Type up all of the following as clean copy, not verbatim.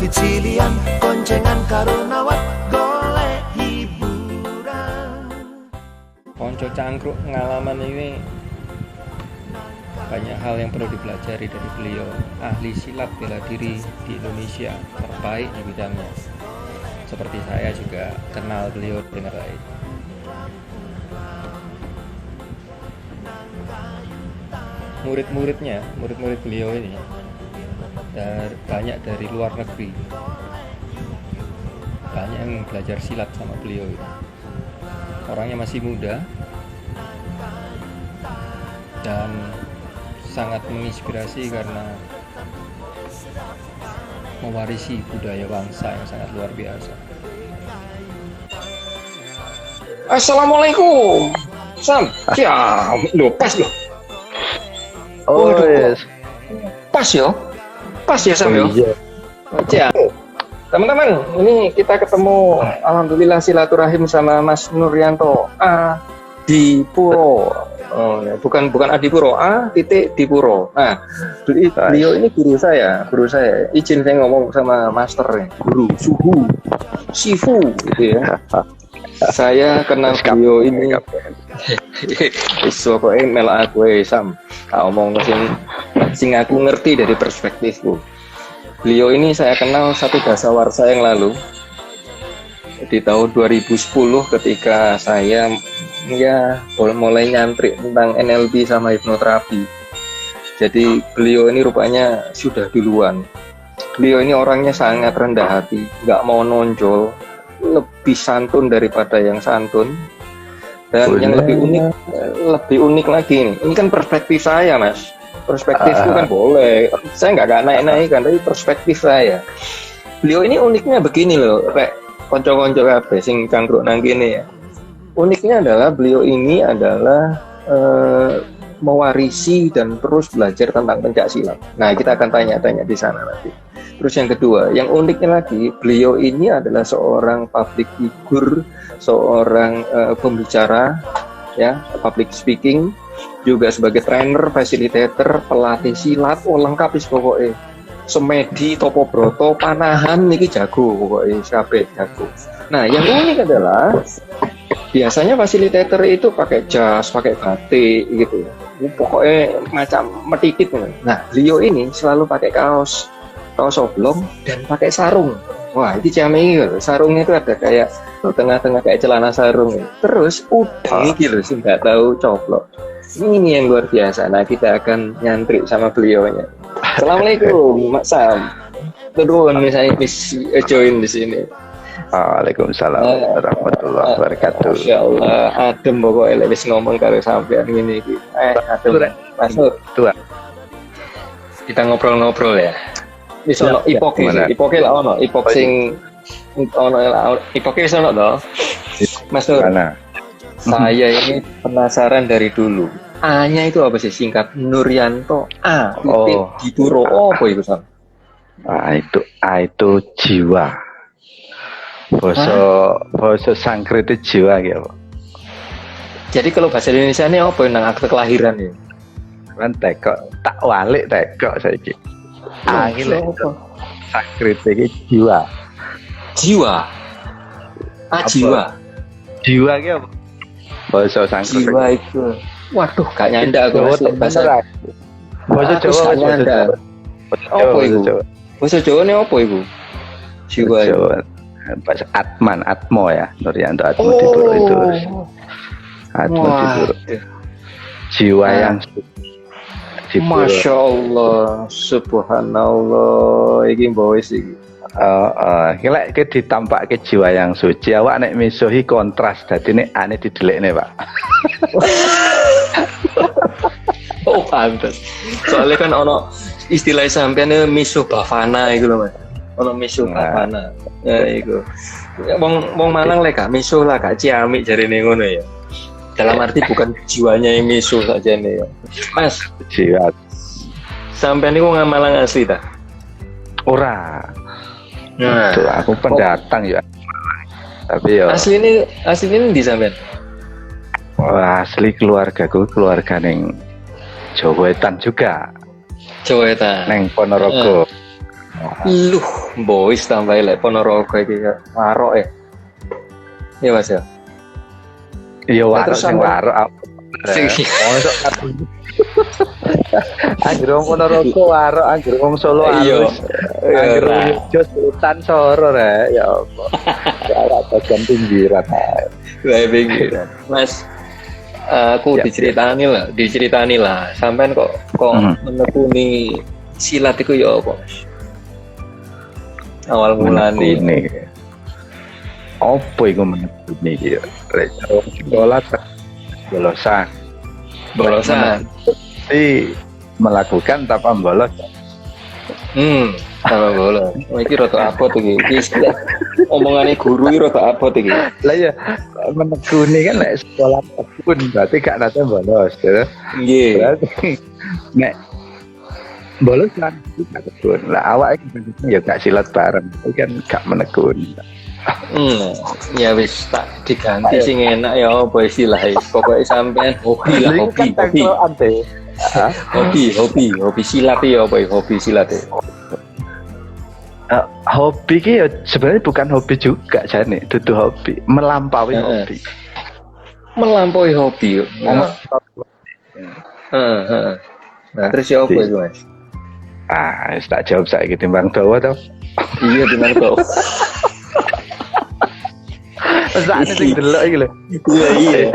cicilian koncengan karo nawat golek hiburan. Konco Cangkruk pengalaman ini banyak hal yang perlu dipelajari dari beliau. Ahli silat bela diri di Indonesia, terbaik di bidangnya. Seperti saya juga kenal beliau dengan baik. Murid-murid beliau ini banyak dari luar negeri, banyak yang belajar silat sama beliau ini. Orangnya masih muda dan sangat menginspirasi karena mewarisi budaya bangsa yang sangat luar biasa. Assalamualaikum, Sam. Ya, pas loh. Oh, yes. Pas ya Sam yo. Ya. Teman-teman, ini kita ketemu alhamdulillah silaturahim sama Mas Nuryanto Adipuro. Oh, ya. Bukan Adipuro, Dipuro. Nah, beliau ini guru saya. Izin saya ngomong sama masternya, guru suhu, sifu gitu ya. Saya kenal beliau ini. Pokoknya melak aku Sam. Tak omong sing aku ngerti dari perspektifku. Beliau ini saya kenal satu dasawarsa yang lalu di tahun 2010 ketika saya mulai nyantrik tentang NLP sama hipnoterapi. Jadi beliau ini rupanya sudah duluan. Beliau ini orangnya sangat rendah hati, nggak mau nonjol, lebih santun daripada yang santun. Dan yang lebih unik lagi nih, ini kan perspektif saya Mas. Perspektifku kan boleh, saya nggak naik kan, tapi perspektif saya. Beliau ini uniknya begini loh, kayak konco-konco kabeh sing cangkruk nang kene ya. Uniknya adalah beliau ini adalah mewarisi dan terus belajar tentang pencak silat. Nah, kita akan tanya-tanya di sana nanti. Terus yang kedua, yang uniknya lagi, beliau ini adalah seorang public figure, seorang pembicara, ya, public speaking, juga sebagai trainer, facilitator, pelatih silat, lengkap pokoknya. Semedi, topo broto, panahan, niki jago pokoknya, kabeh jago. Nah, yang unik adalah biasanya fasilitator itu pakai jas, pakai batik gitu. Pokoknya macam metikit. Nah, beliau ini selalu pakai kaos oblong dan pakai sarung. Wah, itu ciamik gitu. Sarungnya itu ada kayak tengah-tengah kayak celana sarung. Terus udang gitu sih nggak tahu coplok. Ini yang luar biasa. Nah, kita akan nyantri sama beliaunya. Assalamualaikum, Mak Sam. Turun misalnya join di sini. Waalaikumsalam warahmatullahi wabarakatuh. Masya Allah, adem pokoknya wis ngomong karo sampean ngene iki. Adem. Masuk. Tua. Kita ngobrol-ngobrol ya. Wis ono ipoke lah ono, ipok sing ono ipoke wis ono to. Mas Nur. Saya ini penasaran dari dulu. A-nya itu apa sih singkat? Nuryanto Dipuro. Apa itu Sam? Itu jiwa. Bahasa Sanskrit itu jiwa gitu. Jadi kalau bahasa Indonesia ini apa yang akte kelahiran ya? Kan tak walik saiki. Itu Sanskrit itu jiwa. Jiwa. Jiwa. Jiwa gitu. Bahasa Sanskrit. Jiwa itu. Waduh, gak nyanda aku bahasa Jawa. Apa itu? Bahasa Jawa ini apa itu? Jiwa. Bahasa Atmo ya, Nuryanto Atmo Dipuro itu. Atmo Dipuro. Jiwa yang Dipuro. Masya Allah, subhanallah, iki mbawis iki. Lek ditampake jiwa yang suci, awak nek misuhi kontras, dadi nek ane didelikne, Pak. Oh, pantes. Soalnya kan ono istilah sampean misuh bavana iku lho, Mas. Ono misuh bavana. Ya iku. Wong Malang lek gak misuh lah gak ciamik jarine ngono ya. Dalam arti bukan jiwanya yang misuh saja nih ya. Mas, jiwa. Sampean niku wong Malang asli ta? Ora. Nah, itu aku pendatang ya. Tapi ya asli ini di sampean. Asli keluargaku keluarga ning Jawa Wetan juga. Jawa Wetan. Neng Ponorogo. Luh, Boys tambah lek Ponorogo iki ya. Warok ya. Iya Mas ya. Iya Nah, warok terus sing sampe- warok. Sing- Mosok anggere wong Ponorogo warok, anggere wong Solo Iya. halus. Anggere wong Yogyo Sultan Soro rek, ya apa. Ya bagian pinggiran. Lah pinggiran. Mas aku Ya, diceritani lah. Sampean kok menekuni silat iku ya apa? Mas? Awal mulane. Menekuni. Apa iku menekuni iki ya? Rek sekolah bolosan. Bolosan. Jadi melakukan tanpa bolos. Sama bolos. Oh, iki rada abot iki. Iki omongane guru iki rada abot iki. Lah ya menekuni kan lek sekolah pun berarti gak nate bolos ya. Nggih. Berarti nek bolos kan gak tekun. Lah awake ya gak silat bareng. Itu kan gak menekuni. Ya wis tak diganti sing enak ya apa istilah pokoknya sampean hobi lah, hobi silat ya apa hobi silat ya. Hobi ki ya sebenarnya bukan hobi juga jane, dudu hobi, melampaui hobi. Melampaui hobi. Nah, terus ya apa itu Mas? Wis tak jawab saiki timbang dawa to. Iya benar kok. Sakne sing delok iki lho. Iya.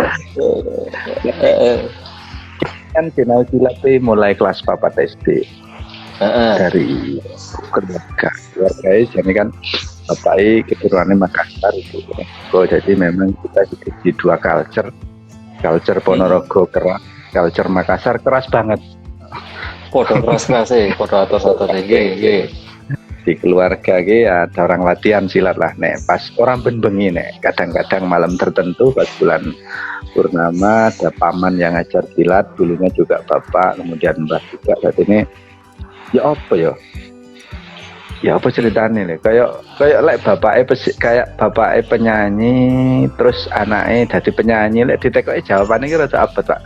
Kan kenal silat mulai kelas 4 SD. Dari keluarga jadi kan bapaknya keturunannya Makassar itu. Jadi memang kita di dua culture Ponorogo keras, culture Makassar keras banget. Podo keras sih, podo atas nggih. Di keluarga ya ada orang latihan silat lah nek pas orang bengi nek kadang-kadang malam tertentu pas bulan purnama ada paman yang ngajar silat, dulunya juga bapak, kemudian mbah juga. Saat ini ya apa ceritanya nih kayak lek bapaknya penyanyi terus anaknya jadi penyanyi lek ditekoki jawabannya kira apa tak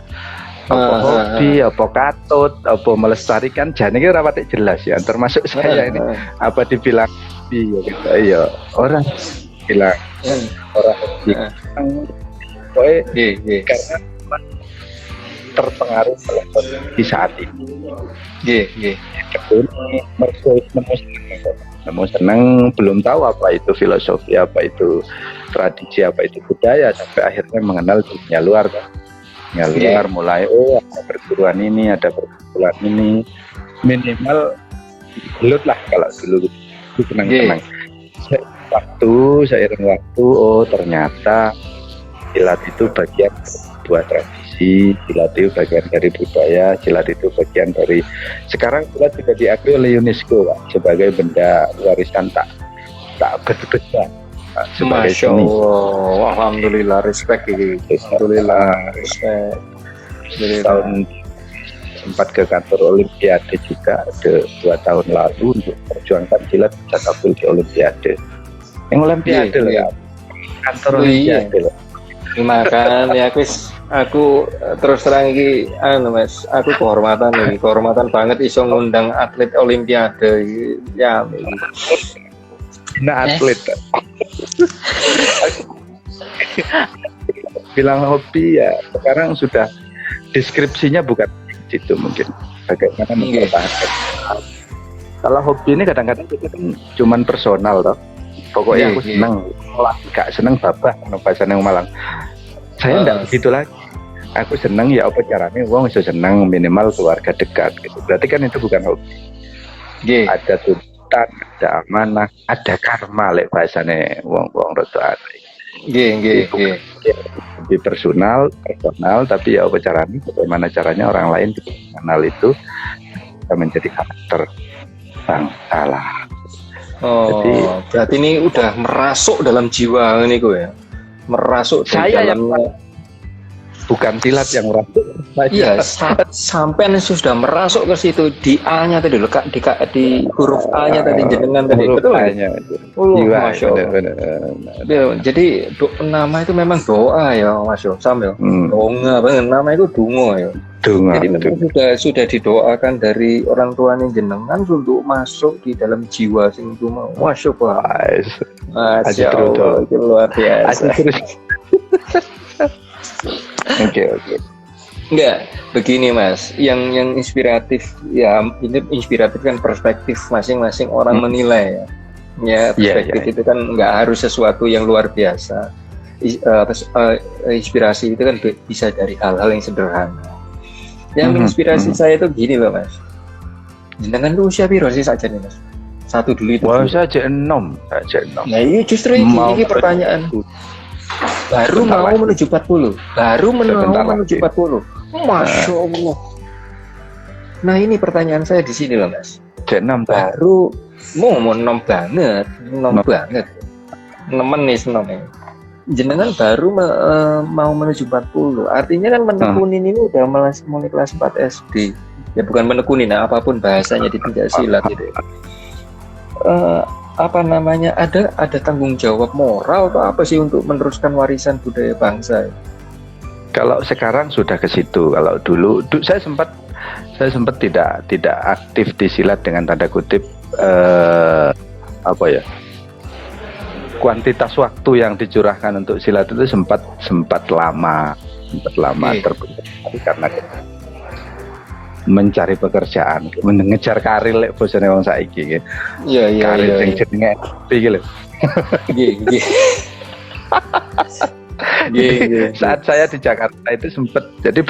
apa hobi apa katut apa melestarikan jane ki ora patek jelas ya termasuk saya ini apa dibilang iya gitu iya orang bilang orang karena terpengaruh di saat ini. Namun senang belum tahu apa itu filosofi, apa itu tradisi, apa itu budaya sampai akhirnya mengenal dunia luar. Dunia luar mulai ada perguruan ini, ada perguruan ini minimal gelut lah kalau dulu itu tenang-tenang. Seiring waktu ternyata silat itu bagian sebuah tradisi, silat itu bagian dari budaya, silat itu bagian dari sekarang silat sudah diakui oleh UNESCO Pak, sebagai benda warisan tak benda sebagai Masya Allah, alhamdulillah respect ini, alhamdulillah respect. Dari tahun sempat ke kantor Olimpiade juga ada 2 tahun lalu untuk perjuangkan silat bisa tampil di Olimpiade. Yang Olimpiade loh ya, kantor Olimpiade loh. Makanya aku terus terang iki Mas, aku kehormatan banget iso ngundang atlet Olimpiade ya. Nah atlet. Bilang hobi ya, sekarang sudah deskripsinya bukan itu mungkin bagaimana mempertahankan. Kalau hobi ini kadang-kadang itu kan cuman personal toh. Pokoknya aku seneng, gak seneng babah bahasane wong Malang. Saya enggak begitu lagi. Aku seneng ya apa caranya wong iso seneng minimal keluarga dekat gitu. Berarti kan itu bukan hobi. Ada tuntutan, ada amanah, ada karma lek bahasane wong-wong rada aneh. Nggih. Lebih personal tapi ya apa caranya bagaimana caranya orang lain mengenal itu bisa menjadi karakter bangsa lah. Jadi, berarti ini udah merasuk dalam jiwa ini gue ya. Merasuk saya dalam bukan silat yang merasuk. Iya, sampai sudah merasuk ke situ di A-nya tadi loh, di huruf A-nya tadi jenengan tadi. Betul A-nya. Masya Allah. Jadi nama itu memang doa ya Mas Sam ya. Donga banget nama itu dungo ya. Jadi memang sudah didoakan dari orang tuanya jenengan untuk masuk di dalam jiwa sing itu mau. Masya Allah. Masya Allah, itu luar biasa. Oke. Enggak, begini Mas, yang inspiratif ya, ini inspiratif kan perspektif masing-masing orang menilai ya. Ya, perspektif itu kan nggak harus sesuatu yang luar biasa. Inspirasi itu kan bisa dari hal-hal yang sederhana. Yang menginspirasi saya itu gini loh Mas. Jenengan tuh usia piro sih saja nih Mas? Satu dulu itu. Wah, saja 6. Nah, ini justru ini pertanyaan. Baru mau menuju 40. Baru mau menuju 40. Masya Allah. Nah, ini pertanyaan saya di sini loh Mas. 6 baru mau nom banget. Nemen nih seneng. Jenengan baru mau menuju 40. Artinya kan menekunin ini udah mulai kelas 4 SD. Ya bukan menekunin, apapun bahasanya di pencak silat gitu. Apa namanya? Ada tanggung jawab moral atau apa sih untuk meneruskan warisan budaya bangsa? Kalau sekarang sudah ke situ. Kalau dulu saya sempat tidak aktif di silat dengan tanda kutip kuantitas waktu yang dicurahkan untuk silat itu sempat lama terputus karena mencari pekerjaan, mengejar karir lek bosane wong saiki. Iya. Karir sing jenenge iki lho. Nggih. Saat saya di Jakarta itu sempat jadi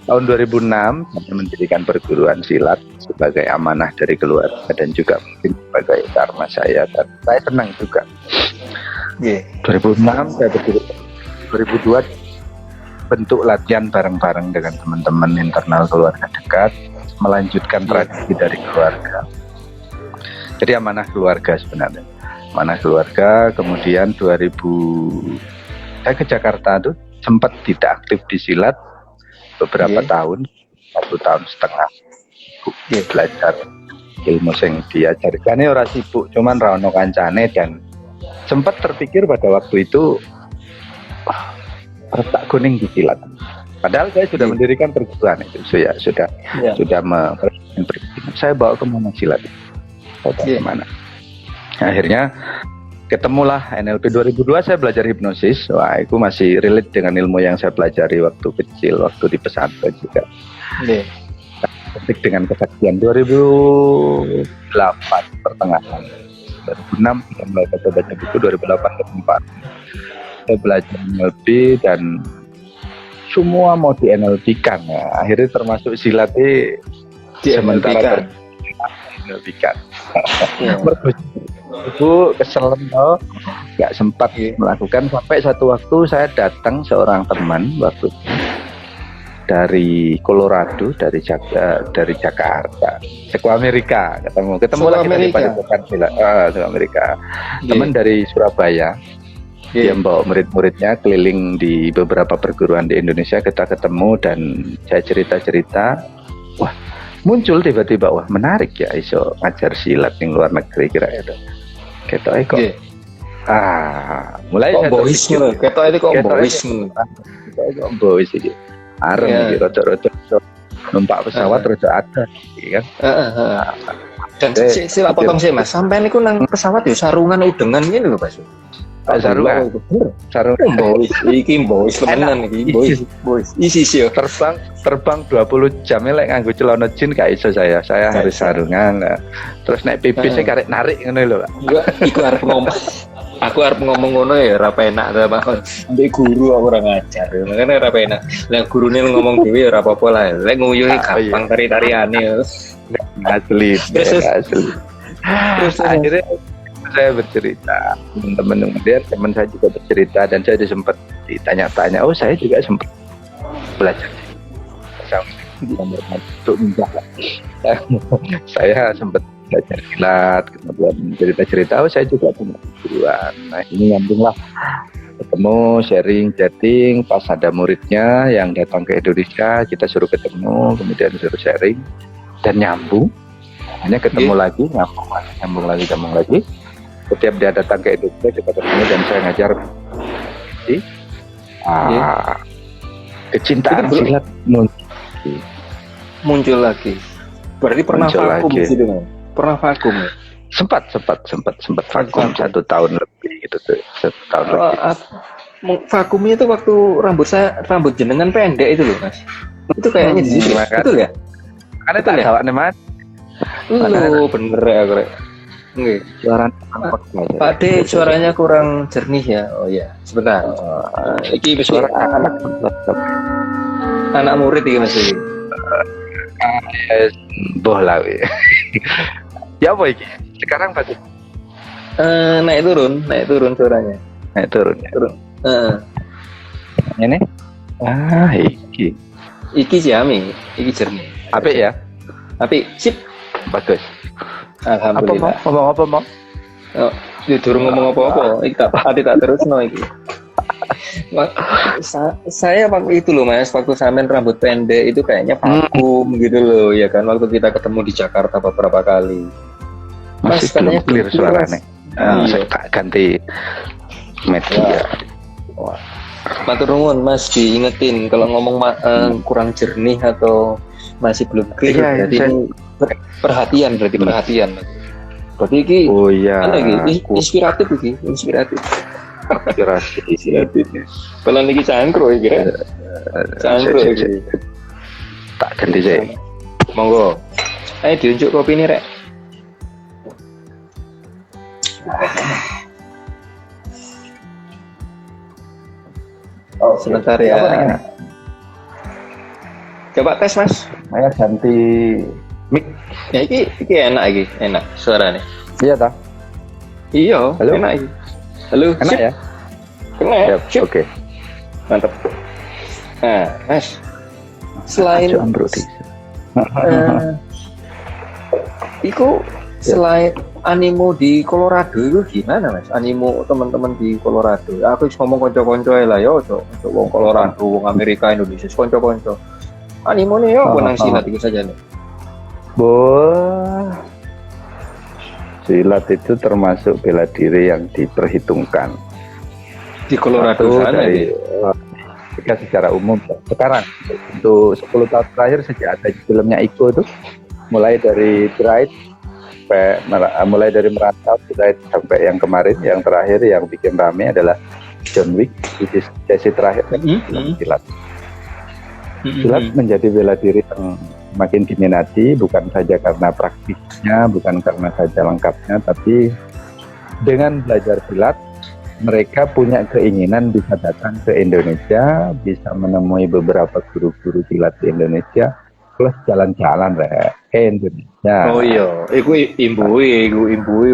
tahun 2006 saya mendirikan perguruan silat sebagai amanah dari keluarga dan juga mungkin sebagai karma saya, dan saya senang juga. 2006 saya berdiri, 2002 bentuk latihan bareng-bareng dengan teman-teman internal keluarga dekat, melanjutkan tradisi dari keluarga. Jadi amanah keluarga sebenarnya. Amanah keluarga, kemudian 2000 saya ke Jakarta tuh sempat tidak aktif di silat beberapa tahun, 1,5 tahun belajar ilmu sing diajarkan ora sibuk, cuman ra ono kancane, dan sempat terpikir pada waktu itu tak kuning di silat. Padahal saya sudah mendirikan perguruan itu, sudah saya bawa kemana silat? Kemana? Akhirnya ketemulah NLP 2002, saya belajar hipnosis. Wah, itu masih relate dengan ilmu yang saya pelajari waktu kecil, waktu di pesantren juga. Dengan kesaksian 2008 pertengahan, 2006 saya mulai baca buku, 2008 keempat saya belajar NLP dan semua mau di NLP-kan ya. Akhirnya termasuk silat sementara NLP-kan. Ibu kesel loh, nggak sempat melakukan, sampai satu waktu saya datang seorang teman waktu dari Colorado, dari Jakarta, ke Amerika, ketemu lagi dari Padepokan Silat, ke Amerika. Teman dari Surabaya, dia membawa murid-muridnya keliling di beberapa perguruan di Indonesia, kita ketemu dan saya cerita-cerita, wah muncul tiba-tiba, wah menarik ya iso ngajar silat di luar negeri kira-kira. Mulai saya terpikir bois iki. Areng iki rada-rada numpak pesawat rada ada iki kan. Dan sila potong sih Mas, sampean niku nang pesawat yo sarungan udengan ngene lho Mas. Sarungan. Bois temenan iki, bois. Isi sih terbang 20 jam lek nganggo celana jin gak iso saya harus sarungan. Terus naik pipis karek narik ngono lho, Pak. Enggak, iku arep ngomong. Aku arep ngomong ngono ya ora penak ta, Pak. Mbek guru aku ora ngajar. Makane ora penak. Lek gurune ngomong dhewe ya ora apa-apa lah. Lek nguyuhi gampang tari-tariane. Asli. Terus akhirnya saya bercerita, teman-teman kemudian teman saya juga bercerita, dan saya sempat ditanya-tanya, oh saya juga sempat belajar untuk minta. Saya sempat belajar silat, kemudian cerita-cerita, oh saya juga punya keguruan. Nah ini nyambunglah, ketemu, sharing, chatting, pas ada muridnya yang datang ke Indonesia, kita suruh ketemu, kemudian suruh sharing, dan nyambung. Hanya ketemu lagi, nyambung lagi. Setiap dia datang ke Indonesia kita ketemu dan saya ngajar. Kecintaan silat muncul lagi. Berarti pernah Muncul vakum lagi. gitu kan? Pernah vakum ya? sempat vakum 1 tahun lebih gitu tuh, 1 tahun Oh, lebih. vakumnya itu waktu rambut jenengan pendek itu loh mas. Itu kayaknya di situ. Makanya- Betul ya? Karena betul tak ya? jawab nih mas, Lu bener ya korek. Nggih. suara Pak D suaranya kurang jernih ya. Oh ya, sebentar. Iki mesti suara anak murid iki Mas iki. boh lah we. Ya apa iki? Sekarang pasti Naik turun suaranya. naik turun ya. Heeh. Ini iki Iki jami, iki jernih. apik ya, Tapi sip, bagus. Apa mau alhamdulillah. ngomong apa mau? Oh, ya durung ngomong apa-apa. Iki tak terusno iki. Saya waktu itu loh mas, waktu sampean rambut pendek itu kayaknya vakum gitu loh, ya kan? Waktu kita ketemu di Jakarta beberapa kali. Masih Mas, katanya belum clear belum suaranya. Mas. Saya tak ganti media. Matur nuwun mas, diingetin kalau ngomong kurang jernih atau masih belum clear, Iya, berarti saya- ini perhatian, perhatian. Berarti ini Oh iya. inspiratif iki, inspiratif. Inspirasi. Kalau niki cangkro iki kira. Cangkro Saya- iki. Tak ganti saya. Monggo. Ayo diunjuk kopi ini rek. Oh, sebentar ya. Apa nih? Coba tes mas. Saya ganti mic. Ya iki enak suaranya. Iya tak? Iya, Halo? enak iki. Halo, Enak sip. ya? Kena, Yap, sip. oke. Mantap. Nah, mas. Selain Ajo Ambrodi. Iku selain animo di Colorado itu gimana mas? Animo teman-teman di Colorado. Aku wis ngomong konco-konco ae lah yo, ojo wong Colorado, wong Amerika, Indonesia, konco-konco. Animo nih yo apa nang silat itu saja nih. Wah, silat itu termasuk bela diri yang diperhitungkan. Di Colorado Satu sana dari ya. jika secara umum sekarang untuk 10 tahun terakhir sejak ada filmnya Iko itu mulai dari Drive mulai dari Merantau Drive sampai yang kemarin yang terakhir yang bikin rame adalah John Wick, which is sesi terakhir film silat. Silat menjadi bela diri yang makin diminati bukan saja karena praktisnya, bukan karena saja lengkapnya, tapi dengan belajar silat mereka punya keinginan bisa datang ke Indonesia, bisa menemui beberapa guru-guru silat di Indonesia, plus jalan-jalan ke Indonesia. Oh iya, iku imbui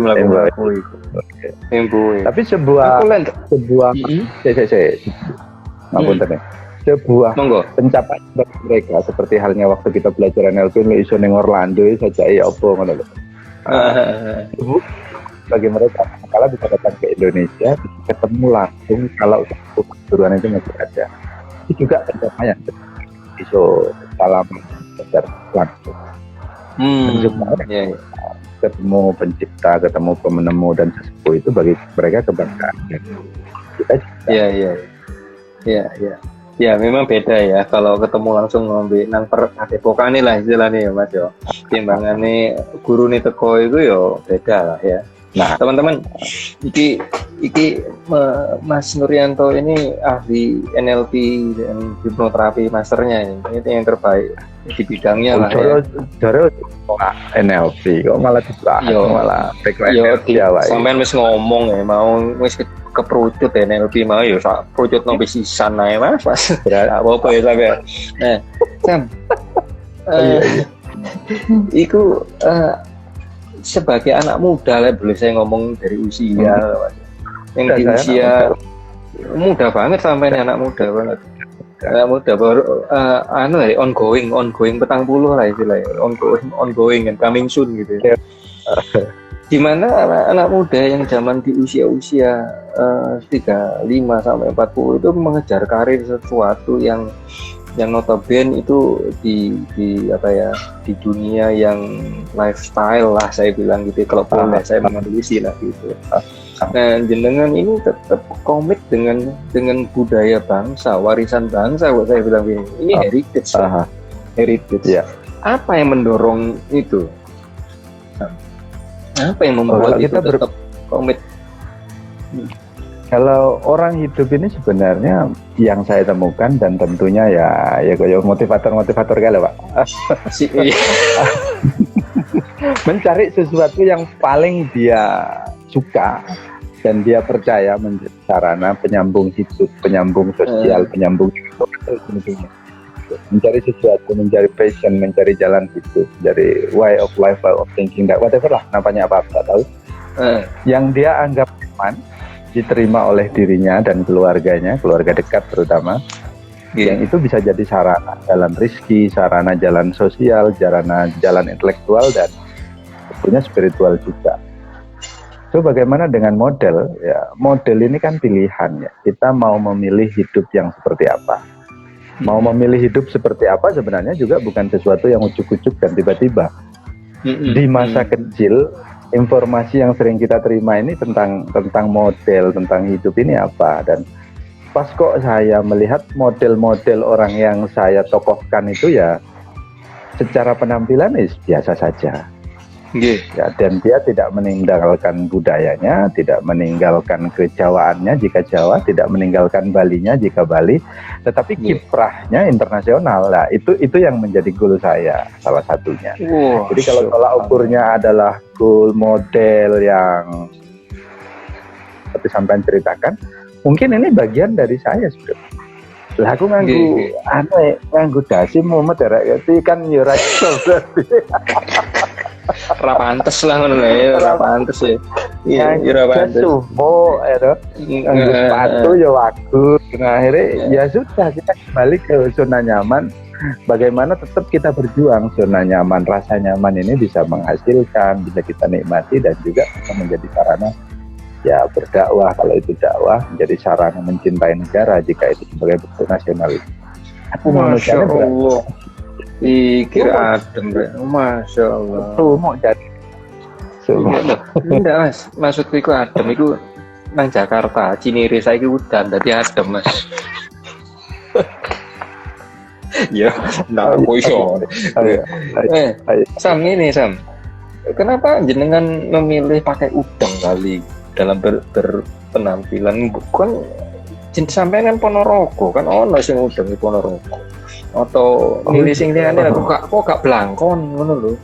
melakukan imbui. Tapi sebuah sebuah Monggo. pencapaian bagi mereka seperti halnya waktu kita belajar NLP iso ning Orlando saja ya apa ngono lho. Bagi mereka kalau bisa datang ke Indonesia bisa ketemu langsung kalau keguruan itu masih ada. Itu juga pencapaian iso salam belajar langsung. Iya. Ketemu pencipta, ketemu penemu dan sesepuh itu bagi mereka kebanggaan. Kita juga Iya. Ya memang beda ya kalau ketemu langsung ngombe nang adepokane lah istilahnya ya Mas yo. Timbangane guru nih teko itu yo beda lah ya. Nah, teman-teman, iki Mas Nuryanto ini ahli NLP dan hipnoterapi masternya ini yang terbaik di bidangnya lah ya. Jare NLP kok malah dibahas malah Sampean wis ngomong ya mau wis keperucut NLP mau ya sak perucut nombe sisan ae Mas. Apa ya sampe. Nah, Sam. Iku sebagai anak muda lah boleh saya ngomong dari usia yang di usia muda banget sampai anak muda banget. Anak muda baru ongoing 40 lah istilahnya, ongoing and coming soon gitu ya. Dimana anak muda yang zaman di usia 35 sampai 40 itu mengejar karir sesuatu yang notabene itu di dunia yang lifestyle lah saya bilang gitu kalau boleh saya menganalisi lah gitu. Nah jenengan ini tetap komit dengan budaya bangsa, warisan bangsa kok saya bilang ini heritage. heritage. Ya. Apa yang mendorong itu? Apa yang membuat kalau itu kita tetap komit? Kalau orang hidup ini sebenarnya yang saya temukan dan tentunya ya kayak motivator kali Pak. Mencari sesuatu yang paling dia suka dan dia percaya menjadi sarana penyambung hidup, penyambung sosial, penyambung hidup. Mencari sesuatu, mencari passion, mencari jalan hidup, mencari way of life, way of thinking, whatever lah namanya apa tak tahu. Yang dia anggap aman, diterima oleh dirinya dan keluarganya, keluarga dekat terutama, yang itu bisa jadi sarana jalan rezeki, sarana jalan sosial, sarana jalan intelektual dan tentunya spiritual juga. So bagaimana dengan model? Ya model ini kan pilihan ya. Kita mau memilih hidup yang seperti apa? Mau memilih hidup seperti apa sebenarnya juga bukan sesuatu yang ujuk-ujuk dan tiba-tiba. Di masa kecil informasi yang sering kita terima ini tentang model, tentang hidup ini apa, dan pas kok saya melihat model-model orang yang saya tokohkan itu ya secara penampilan biasa saja. Ya, dan dia tidak meninggalkan budayanya, tidak meninggalkan kejawaannya jika Jawa, tidak meninggalkan Balinya jika Bali, tetapi kiprahnya internasional. Nah, itu yang menjadi goal saya salah satunya. Jadi kalau tolak ukurnya adalah goal model yang seperti sampai ceritakan, mungkin ini bagian dari saya sebenarnya. Lah aku nganggu dasi mumet ya kan ya ra ora pantes lah ngono ya, ora pantes ya. Iya, ora pantes. Sumo nganggo sepatu ya bagus. Nah, akhirnya ya sudah kita kembali ke zona nyaman. Bagaimana tetap kita berjuang zona nyaman, rasa nyaman ini bisa menghasilkan, bisa kita nikmati dan juga bisa menjadi sarana ya berdakwah, kalau itu dakwah menjadi sarana mencintai negara jika itu sebagai bentuk nasionalis. Aku Masya Allah. Pikir adem, Masya Allah. Tuh mau jadi. Enggak mas, maksudku itu adem itu nang Jakarta, Cinere saiki udan dadi adem mas. Ya, nah kok iso. Sam ini Sam. Kenapa jenengan memilih pakai udang kali dalam berpenampilan? Bukan sampai kan Ponorogo kan ono sing udang di Ponorogo. Atau milih sing liyane kok gak blangkon ngono lho.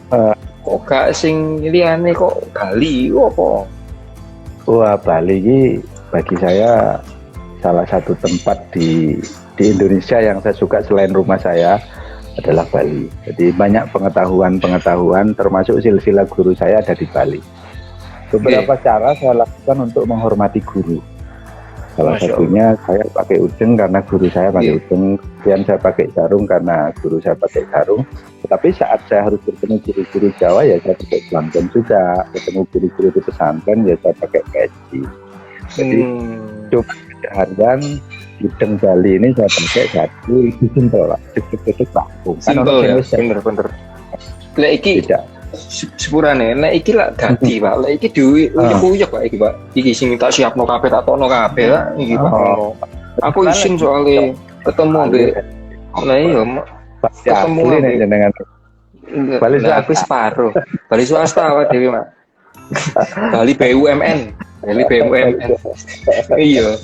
Kok gak sing liyane kok Bali apa? Wah, Bali ini bagi saya salah satu tempat di Indonesia yang saya suka selain rumah saya adalah Bali. Jadi banyak pengetahuan termasuk silsilah guru saya ada di Bali. Beberapa cara saya lakukan untuk menghormati guru. Salah satunya saya pakai ujung karena guru saya pakai ujung, kemudian saya pakai sarung karena guru saya pakai sarung. Tetapi saat saya harus bertemu guru-guru Jawa ya saya pakai blangkon juga, ketemu guru-guru di pesantren ya saya pakai peci. Jadi coba harian ujung Bali ini saya pakai satu simpel lah, cukup langsung. Simpel ya, bener-bener. Lek iki sepurane, lek iki lak dadi Pak, lek iki diuyek Pak iki Pak. Iki sing tak siapno kabeh tak tokno kabeh lah iki Pak. Aku isin soalnya ketemu mbek. Lah iya ketemu dengan Bali aku separuh. Bali swasta Pak dhewe Mak. Bali BUMN. Iya.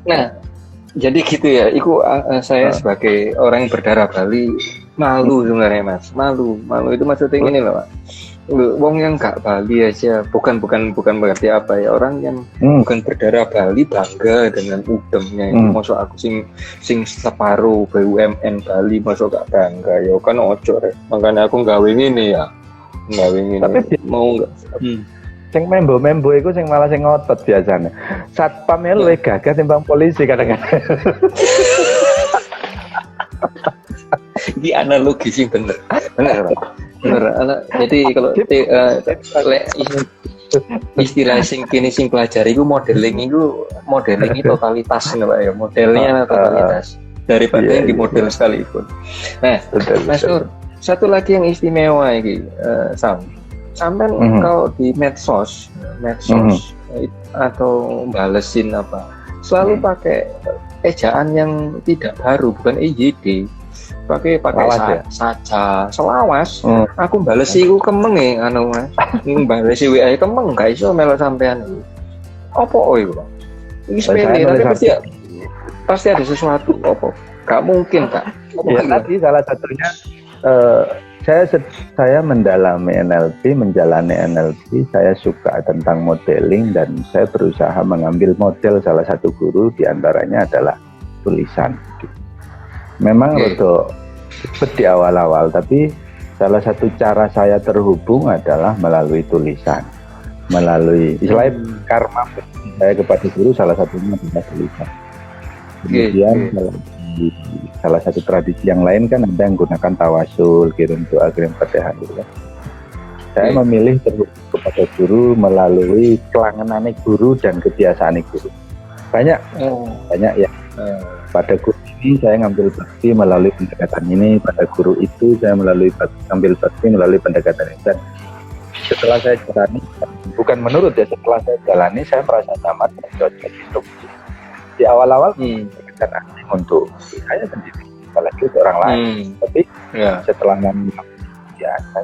Nah, jadi gitu ya. Iku saya sebagai orang yang berdarah Bali malu sebenarnya Mas. Malu itu maksudnya ini loh Pak. Wong yang gak Bali aja, bukan berarti apa ya, orang yang bukan berdarah Bali bangga dengan udangnya itu. Masuk aku sing separuh BUMN Bali masuk gak bangga ya kan ojo rek. Makanya aku gawe ngene ya. Gawe ngene. Tapi mau enggak? Sing membo iku sing malah sing ngotot biasanya. Satpam ya luwih gagah timbang polisi kadang-kadang. Ini analogi sih bener. Jadi kalau istilah sing kini sing pelajari itu modeling totalitas Pak ya, modelnya totalitas daripada yang di model sekalipun. Nah, Mas Nur, satu lagi yang istimewa ini sampai kalau di medsos atau balesin apa selalu pakai ejaan yang tidak baru, bukan EYD. pakai Lawas ya? saja selawas. Aku bales iku kemeng anu Mas. Bales WA kemeng gak iso melok sampean iki. Opo iku? Iki sepele tapi pasti ada sesuatu. Opo? Gak mungkin Kak. Ya tadi salah satunya saya mendalami NLP, menjalani NLP, saya suka tentang modeling dan saya berusaha mengambil model salah satu guru, diantaranya adalah tulisan. Memang rada ribet di awal-awal, tapi salah satu cara saya terhubung adalah melalui tulisan, melalui istilahnya karma saya kepada guru salah satunya adalah tulisan. Kemudian salah satu tradisi yang lain kan ada yang gunakan tawasul, kirim doa, kirim fatihah gitu kan. Saya memilih terhubung kepada guru melalui kelangenan guru dan kebiasaan guru. Banyak ya. Pada guru ini saya ngambil bakti melalui pendekatan ini, pada guru itu saya ngambil bakti melalui pendekatan ini. Dan setelah saya jalani, bukan menurut ya, setelah saya jalani saya merasa nyaman dan cocok untuk di awal-awal kan asing untuk saya sendiri, apalagi untuk orang lain. Tapi setelah biasa,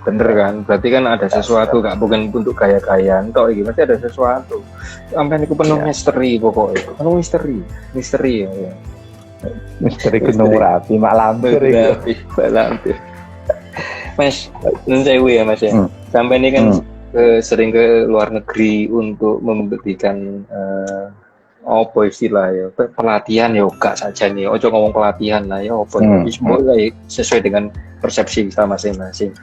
bener kan? Berarti kan ada sesuatu, Kak. Bukan untuk gaya-gayaan, toh ini pasti ada sesuatu. Sampai itu penuh misteri pokoknya. Penuh misteri ya. Misteri Gunung Merapi, Mak Lampir itu. Mak Lampir. Mas, nun sewu ya Mas ya. Sampai ini kan sering ke luar negeri untuk memberikan apa istilah ya, pelatihan ya gak saja nih, ojo ngomong pelatihan lah ya, apa semoga sesuai dengan persepsi kita masing-masing.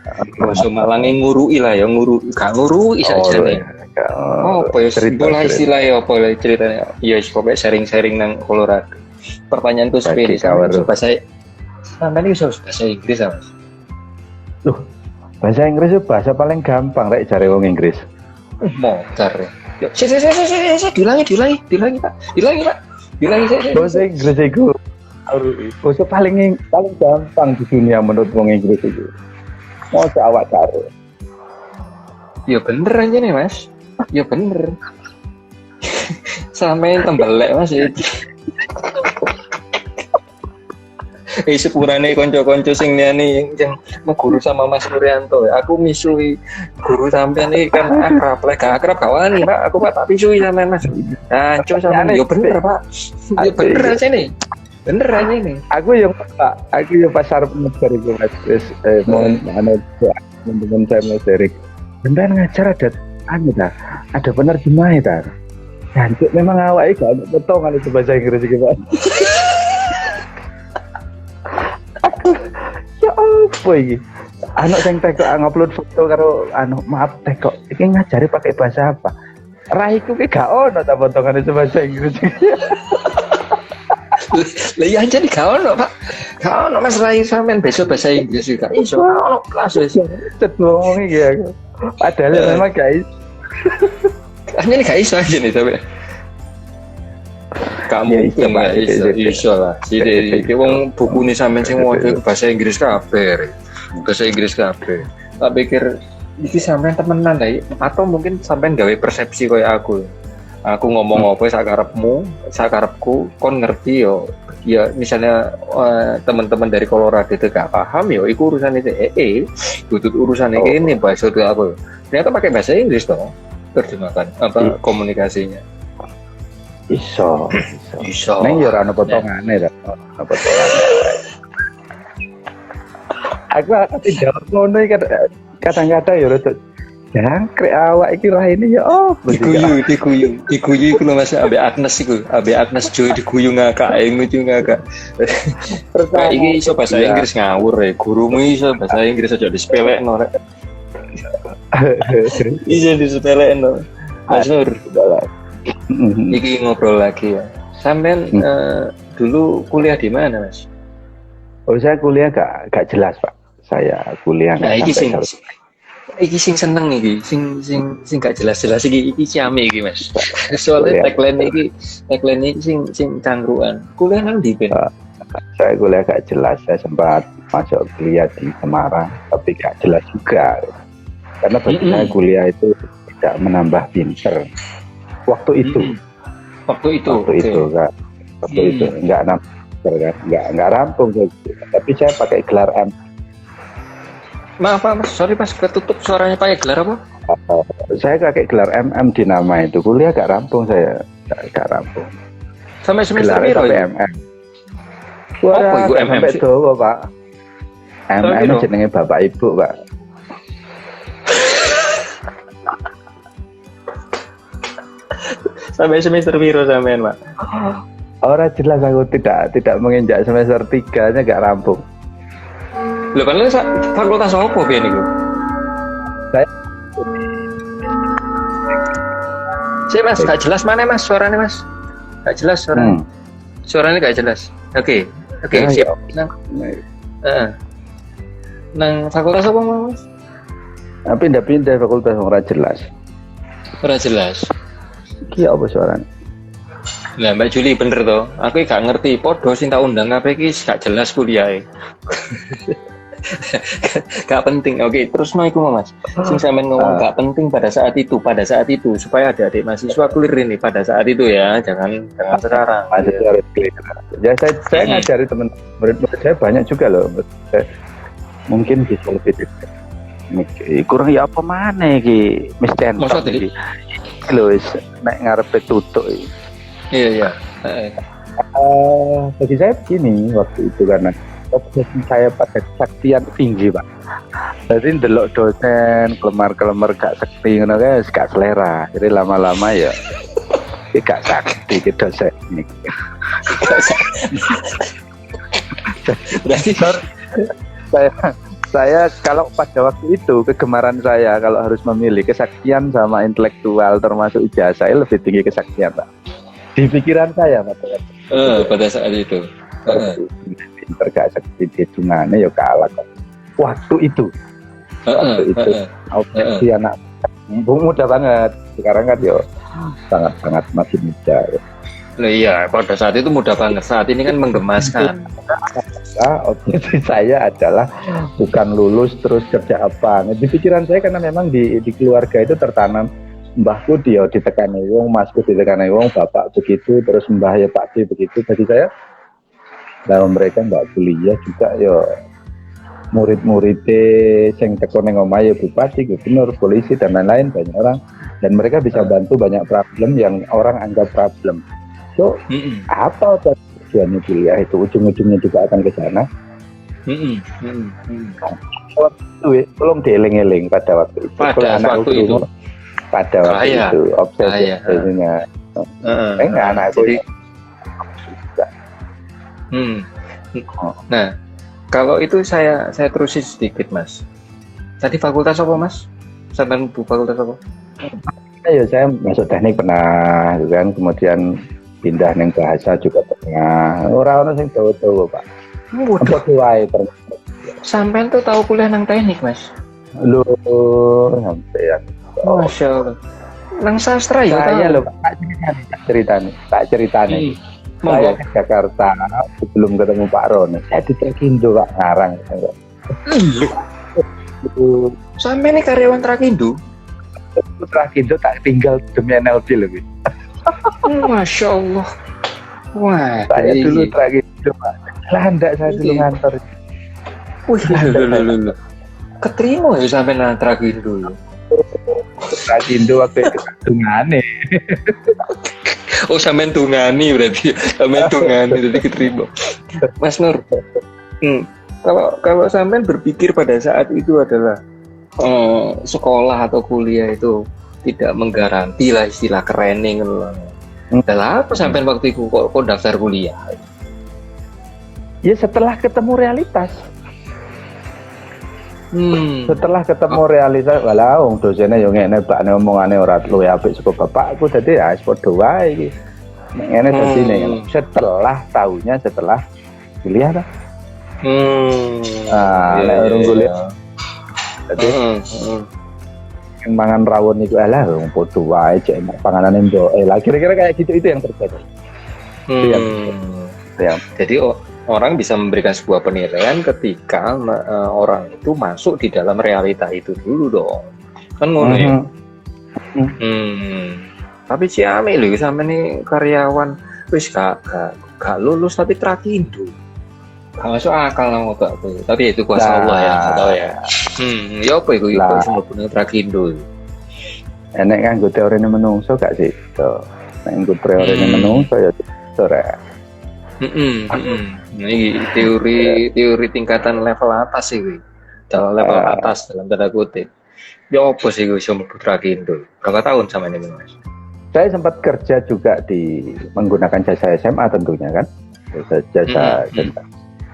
Masuk Malang ngurui lah ya, gak ngurui saja nih. Apa ya bola istilah ya, apa ceritanya? Ya pokoknya sharing-sharing nang Colorado. Pertanyaanku sepele, bahasa sampean iki bahasa Inggris ya Mas? Loh, bahasa Inggris itu bahasa paling gampang rek jare wong Inggris. Mocar. Yuk, diulangi Pak. Bahasa Inggris itu bahasa paling gampang di dunia menurut wong Inggris itu. Mau awak cari. Ya bener aja nih Mas. Ya bener. Sampai tembelek Mas iki. Sepurane konco-konco sing liyane yang guru sama Mas Nuryanto. Aku misui guru sampean iki kan akrab, lek gak akrab kawan Pak. Aku tak misui sampean Mas. Anco sampean yo bener Pak. Yo bener aja nih. Bener aja nih. Aku yang pasar pengajar itu Mas. Mohon teman-teman saya Mas Erik. Beneran ngajar ada penerjemah ya. Jancuk memang awake gak ono potongan itu bahasa Inggris iki Pak. Ya apa iki? Anak sing tekok ngupload foto karo maaf tekok iki ngajari pakai bahasa apa? Raiku ki gak ono ta potongane bahasa Inggris. Lah iya jadi gak ono, Pak. Gak ono Mas Rai sampean besok bahasa Inggris juga. Iso ono kelas wis. Cet ngomong iki ya. Padahal memang guys. Ini gak iso aja nih tapi. Kamu iso lah. Jadi wong buku ini sampean sing waca bahasa Inggris kabeh. Bahasa Inggris kabeh. Tak pikir iki sampean temenan ta atau mungkin sampean gawe persepsi koyo aku. Aku ngomong apa sakarepku kon ngerti yo. Ya misalnya teman-teman dari Colorado itu gak paham yo iku urusan itu tutut urusan ini bahasa aku. Ternyata pakai bahasa Inggris toh terjemahkan komunikasinya. Iso. Neng yo ora ono potongane ta. Aku jawab ngono iki kadang-kadang ya rada jangkrik awak iki raine ya diguyu iku lho Mas ambek Agnes iku ambek Agnes Jo diguyu ngakak lucu ngakak. Iki iso bahasa Inggris ngawur ya gurumu iso bahasa Inggris aja disepelekno rek. Iso disepelekno. Mas Nur iki ngobrol lagi ya. Sampean dulu kuliah di mana, Mas? Oh, saya kuliah gak jelas, Pak. Saya kuliah iki sing seneng iki, sing gak jelas-jelas iki ciame iki, Mas. Soalnya tagline iki sing cangkruan. Kuliah nang ndi, Ben? Saya kuliah gak jelas. Saya sempat masuk kuliah di Semarang, tapi gak jelas juga. Karena bagi saya kuliah itu tidak menambah pinter. Waktu itu enggak master kan, nggak rampung saya gitu. Tapi saya pakai gelar M. Maaf Pak, Mas, sorry Mas, ketutup suaranya pakai gelar apa? Saya pakai gelar MM di nama itu, kuliah gak rampung saya, gak rampung. Sampai semester Gelarnya berapa sampai itu? MM. Apa itu MM sampai sih? dowo Pak. Sampai MM dowo? jenenge bapak ibu Pak. Sampai semester biru sampean Pak. Orang jelas aku tidak menginjak semester 3-nya gak rampung. Lho padahal fakultas apa piye niku? Saya Mas, gak jelas mana Mas suaranya Mas? Gak jelas suaranya. Suaranya gak jelas. Oke, Ya, siap. ya. Nang fakultas apa Mas? Pindah-pindah fakultas ora jelas. Ora jelas. Iki apa suaranya? Lah Mbak Juli bener toh. Aku gak ngerti podo sing tak undang kabeh iki gak jelas kuliahe. Gak penting. Oke, terus mau iku Mas. Sing sampean ngomong gak penting pada saat itu supaya adik-adik mahasiswa clear ini pada saat itu ya, jangan sekarang. Ada harus clear. Ya saya ngajari teman murid-murid saya banyak juga loh. Saya, mungkin bisa lebih dekat. Kurang ya apa mana iki mesti entok iki. Lho wis nek ngarepe tutuk iki. Iya. Bagi saya begini waktu itu karena obsesi saya pada kesaktian tinggi Pak. Jadi ndelok dosen kelemar gak sakti ngono kae gak selera. Jadi lama-lama ya gak sakti ke dosen ini. Berarti saya kalau pada waktu itu kegemaran saya kalau harus memilih kesaktian sama intelektual termasuk ijazah lebih tinggi kesaktian Pak. Di pikiran saya pada saat itu. Pinter gak sakti hitungane ya kalah waktu itu. Obsesi anak muda banget. Sekarang kan ya sangat masih muda. Loh iya, pada saat itu mudah banget. Saat ini kan menggemaskan. Obsesi saya adalah bukan lulus terus kerja apa. Di pikiran saya karena memang di keluarga itu tertanam mbahku dia ditekani wong, masku ditekani wong, bapak begitu, terus mbah ya pakde begitu. Bagi saya dalam mereka mbak kuliah juga ya murid-muridnya sing teko ning omahe bupati, gubernur, polisi dan lain-lain banyak orang dan mereka bisa bantu banyak problem yang orang anggap problem. So, apa tujuannya kuliah itu ujung-ujungnya juga akan ke sana. Tolong dieling-eling pada waktu itu. Pada waktu itu obsesinya. Enggak anakku. Nah, kalau itu saya terusin sedikit Mas. Tadi fakultas apa Mas? Sampai fakultas apa? Ya saya masuk teknik pernah, kan kemudian pindah neng bahasa juga pernah. Orang sing tahu Pak. Apa wae termasuk. Sampean tuh tahu kuliah nang teknik Mas? Loh, sampean. Masya Allah. Nang sastra ya saya tahu. loh tak ceritani. Saya ke Jakarta sebelum ketemu Pak Roni. Saya di Trakindo Pak ngarang. Sampai nih karyawan Trakindo. Trakindo tak tinggal demi NLP lebih. Masya Allah. Wah, saya dulu Trakindo Pak. Landak saya dulu ngantor. Wih, keterima ya sampai nang Trakindo. Trakindo waktu itu tungane. Oh, sampean tungani berarti. Sampean tungani jadi keterima. Mas Nur. Kalau sampean berpikir pada saat itu adalah sekolah atau kuliah itu tidak menggaranti lah istilah kerening loh. Dalam apa sampean waktu itu kok daftar kuliah? Ya setelah ketemu realitas. Setelah ketemu realitas, walau dosennya yang ngene bakne omongane ora luwih apik saka bapakku, dadi ya wis padha wae iki. Nek ngene dadi setelah tahunya setelah kuliah ta. Nek urung kuliah. Dadi mangan rawon iku alah wong padha wae cek panganane mboke. Lah kira-kira kayak gitu itu yang terjadi. Jadi orang bisa memberikan sebuah penilaian ketika orang itu masuk di dalam realita itu dulu dong. Kan ngono ya. Tapi si Ami lho sampe nih karyawan wis gak gak lulus tapi Trakindo. Gak masuk akal nang otakku. Tapi itu kuasa Allah ya, gak tahu ya. Ya apa iku Lah. semua Trakindo. Enek kan gue teori ini menungso gak sih? So, nek gue teori ini menungso ya sore. Nah, ini teori tingkatan level atas sih, gue. Dalam level atas dalam tanda kutip. Ya apa sih gue sama Putra Kindo? Berapa tahun sama ini Mas? Saya sempat kerja juga menggunakan jasa SMA tentunya kan. Jasa.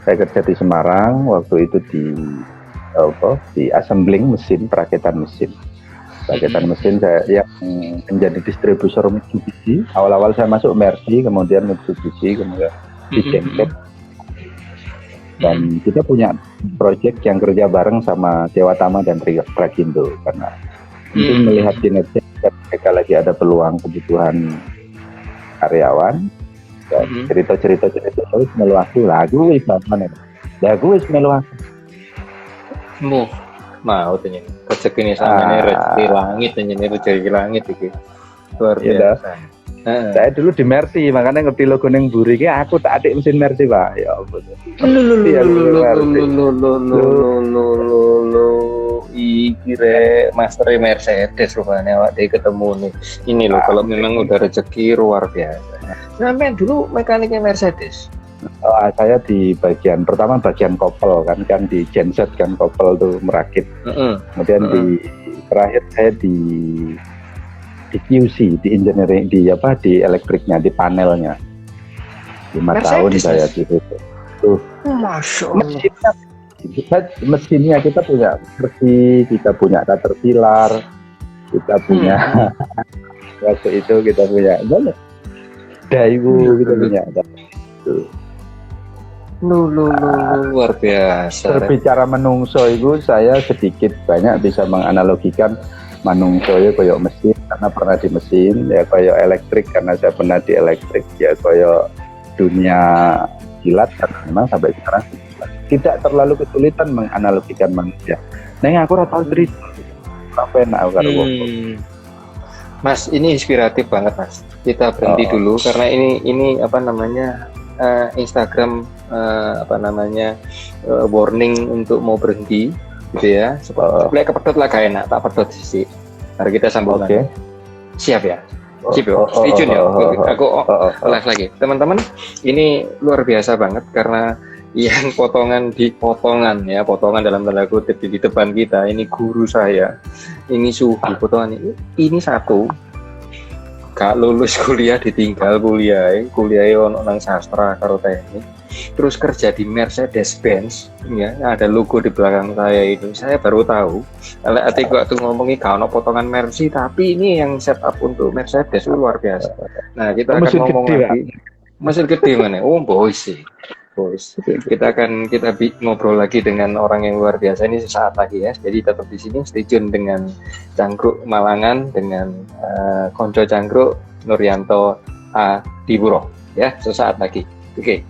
Saya kerja di Semarang waktu itu di assembling mesin, perakitan mesin. Perakitan mesin saya yang menjadi distributor Mitsubishi. Awal-awal saya masuk Mercy, kemudian Mitsubishi, kemudian Dijempet. Dan kita punya proyek yang kerja bareng sama Dewa Tama dan Trakindo karena mungkin melihat kinerja mereka lagi ada peluang kebutuhan karyawan. Dan cerita terus melu aku lagu wis mana lagu wis melu aku mau tanya rezeki ini sama nih rezeki langit tanya nih rezeki langit itu luar biasa. Saya dulu di Mercy makanya ngerti logo neng buri ki aku tak adik mesin Mercy Pak ya ampun iki re master Mercedes rupanya awak dia ketemu nih ini loh kalau memang udah rezeki luar biasa. Sampai dulu mekaniknya Mercedes. Saya di bagian kopel kan di genset kan kopel tuh merakit. Kemudian di terakhir saya di QC di engineering di elektriknya di panelnya 5 tahun saya di situ. Masya Allah. Mesinnya kita punya Mercy, kita punya Caterpillar, kita punya waktu itu kita punya banyak Daewoo kita punya luar biasa. Berbicara menungso itu saya sedikit banyak bisa menganalogikan manungso ya koyo mesin karena pernah di mesin, ya koyo elektrik karena saya pernah di elektrik, ya koyo dunia kilat karena memang sampai sekarang tidak terlalu kesulitan menganalogikan manusia. Neng aku ora tau cerita apa enak karo wong. Mas, ini inspiratif banget Mas. Kita berhenti dulu karena ini apa namanya Instagram warning untuk mau berhenti gitu ya. Supaya kepedot lah gak enak, tak pedot sih. Mari kita sambung lagi. Siap ya? Siap ya? Stay tune ya? Aku live lagi. Teman-teman, ini luar biasa banget karena yang potongan dalam tanda kutip di depan kita ini guru saya, ini Suhu potongan ini satu gak lulus kuliah ditinggal kuliah ono nang sastra karo teknik terus kerja di Mercedes-Benz ya ada logo di belakang saya itu saya baru tahu ati waktu ngomongin gak ono potongan Mercy tapi ini yang setup untuk Mercedes luar biasa. Nah kita akan ngomong lagi mesin gede mana boys kita ngobrol lagi dengan orang yang luar biasa ini sesaat lagi ya, jadi tetap di sini stay tune dengan Cangkruk Malangan dengan Konco Cangkruk Nuryanto Adipuro ya sesaat lagi. Oke.